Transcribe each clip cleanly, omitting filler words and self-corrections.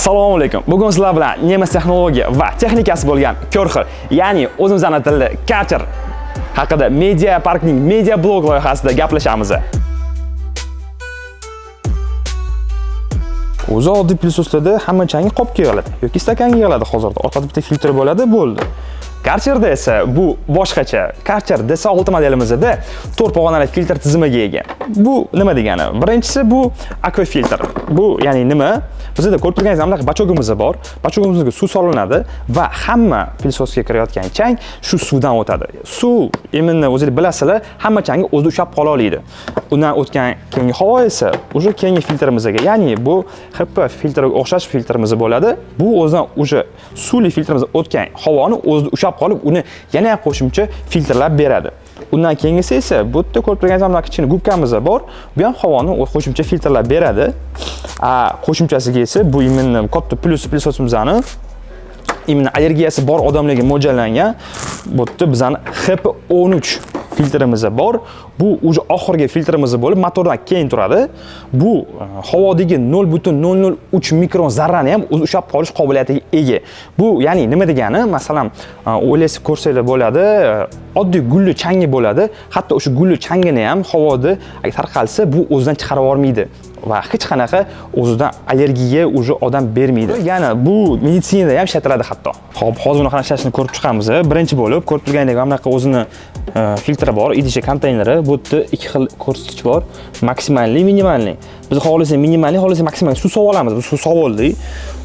Assalomu alaykum. Bugun sizlar bilan nemis texnologiya va texnikasi bo'lgan Körxil, ya'ni o'zimizning tilda Karcher haqida Media Parkning media blog loyihasida gaplashamiz. O'zi oddiy plisoslarda hamma changi qopga yig'iladi yoki stakanga yig'iladi. Hozirda orqada bitta filtr bo'ladi, bo'ldi. Karcherda esa bu boshqacha. Karcher DS6 modelimizda 4 pog'onali filtr tizimiga ega. Bu nima degani? Birinchisi bu aqua filtr. Bu ya'ni nima? Bizda ko'rib turganingiz hamda bachogimiz bor. Bachogimizga suv solinadi va hamma pilsosga kirayotgan chang shu suvdan o'tadi. Suv eminni o'zingiz bilasizlar, hamma changni o'zida ushlab qola oladi. Undan o'tgan keyingi havo esa o'sha keyingi filtrimizga, ya'ni bu HP filtriga o'xshash filtrimiz bo'ladi. Bu o'zidan o'sha suvli filtrimizga o'tgan havoni o'zida ushlab qolib, uni yana qo'shimcha filtrlab beradi. Undan keyingisi esa bu yerda ko'rib turganingiz hamda kichkina gubkamiz bor. Bu ham havoni qo'shimcha filtrlab beradi. Qo'shimchasiga esa bu iminni katta pilsosimizning imin allergiyasi bor odamlarga mo'ljallangan bu yerda bizning HP13 filtrimiz bor. Bu o'sha oxirgi filtrimiz bo'lib, motordan keyin turadi. Bu havodagi 0.003 mikron zarrani ham o'z ushlab qolish qobiliyatiga ega. Bu ya'ni nima degani? Masalan, o'ylaysiz ko'rsanglar bo'ladi, oddiy gulli changi bo'ladi. Hatto o'sha gulli changini ham havoda tarqalsa, bu o'zidan chiqarib yormaydi. Va hech qanaqa o'zidan allergiya o'sha odam bermaydi. Ya'ni bu meditsinada ham ishlatiladi hatto. Xo'p, hozir buni qanaqa ishlashini ko'rib chiqamiz. Birinchi bo'lib ko'rib turganingizdek mana bunaqa o'zini filtri bor, idishi konteyneri. Bu yerda ikki xil ko'rsatkich bor. Maksimalli, minimalli. Biz xohlasak minimalli, xohlasak maksimalli suv sovib olamiz. Bu suv sovib oldik.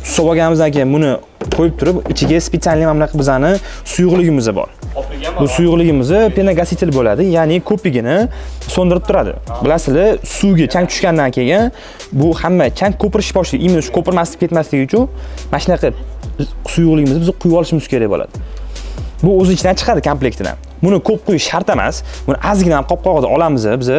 Suv olganimizdan keyin buni qo'yib turib, ichiga spesial mana bunaqa bizani suyuqligimiz bor. Bu suyuqligimiz penagasitel bo'ladi, ya'ni ko'pigini so'ndirib turadi. Bilasizlar, suvga chang tushgandan keyin bu hamma chang ko'pirish boshlaydi. Imенно shu ko'pirmaslik ketmasligi uchun mana shunaqa suyuqligimizni biz quyib olishimiz kerak bo'ladi. Bu o'z ichidan chiqadi komplektidan. Buni ko'p quyish shart emas. Buni ozgina ham qopqog'ida olamiz biz.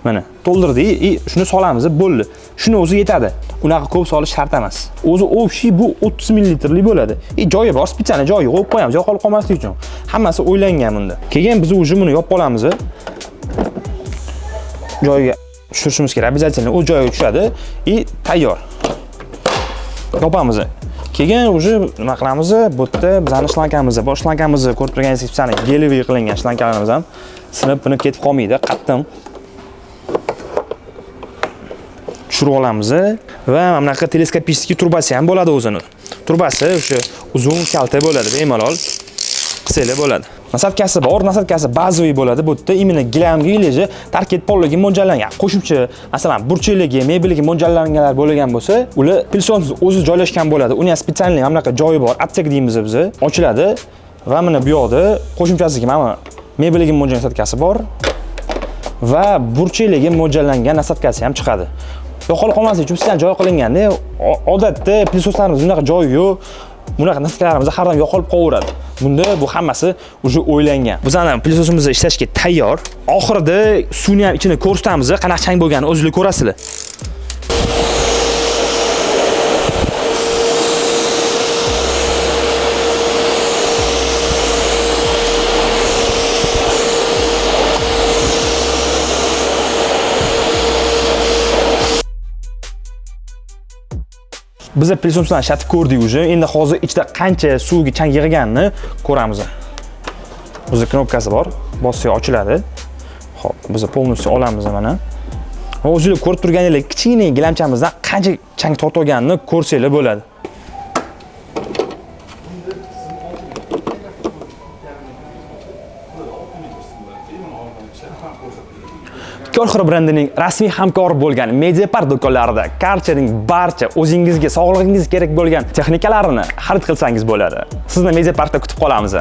Mana to'ldirdik, shuni solamiz, bo'ldi. Shuni o'zi yetadi. Unaqa ko'p solish shart emas. O'zi общий bu 30 ml bo'ladi. Joyi bor, spesial joyi qo'yib qo'yamiz, joy qolib qolmasligi uchun. Hammasi o'ylangan bunda. Keyin biz o'zi buni yopib olamiz. Joyiga tushirishimiz kerak, обязательно o'z joyiga tushadi. Tayyor. Yopamiz. Keyin o'zi nima qilamiz? Bu yerda bizning shlankamiz bor. Shlankamizni ko'rib turganingizdek, bizani geliviy qilingan shlankalarimiz ham sinib bunib ketib qolmaydi, qattiq. Tushirib olamiz va mana bunaqa teleskopiskiy turbasi ham bo'ladi o'zini. Turbasi o'sha uzun kalta bo'ladi, bemalol qilsanglar bo'ladi. Nasatkasi bor, nasatkasi bazaviy bo'ladi. Bu yerda imенно gilamga ileji tarkib polliga mo'ljallangan. Qo'shimcha, masalan, burchaklarga, mebelga mo'ljallanganlar bo'lgan bo'lsa, ular pilsonsiz o'zi joylashgan bo'ladi. Uni ham spesial mana bunaqa joyi bor, atsak deymiz biz. Ochiladi va mana bu yoqda qo'shimchasiga mana mebelga mo'ljallangan nasatkasi bor va burchaklarga mo'ljallangan nasatkasi ham chiqadi. Yo'qolib qolmaslik uchun sizdan joy qilinganda, odatda pilsoslarimiz bunaqa joyi yo'q. Bunaqa nasklarimiz har doim yo'qolib qolaveradi. Bunda bu hammasi o'sha o'ylangan. Bizning pilsosimizni ishlashga tayyor. Oxirida suvni ham ichini ko'rsatamiz, qanaqa chang bo'lganini o'zingizlar ko'rasizlar. Biz pilsosdan shatib ko'rdik уже. Endi hozir ichida qancha suvga chang yig'ganini ko'ramiz. O'zi knopkasi bor, bossak ochiladi. Xo'p, biz polностью olamiz mana. O'zingizlar ko'rib turganingizdek, kichkina gilamchamizdan qancha chang tortib olganini ko'rsanglar bo'ladi. Körxil brendining rasmiy hamkori bo'lgan Media Park do'konlarida Karcherning barcha o'zingizga sog'lig'ingiz kerak bo'lgan texnikalarini xarid qilsangiz bo'ladi. Sizni Media Parkda kutib qolamiz.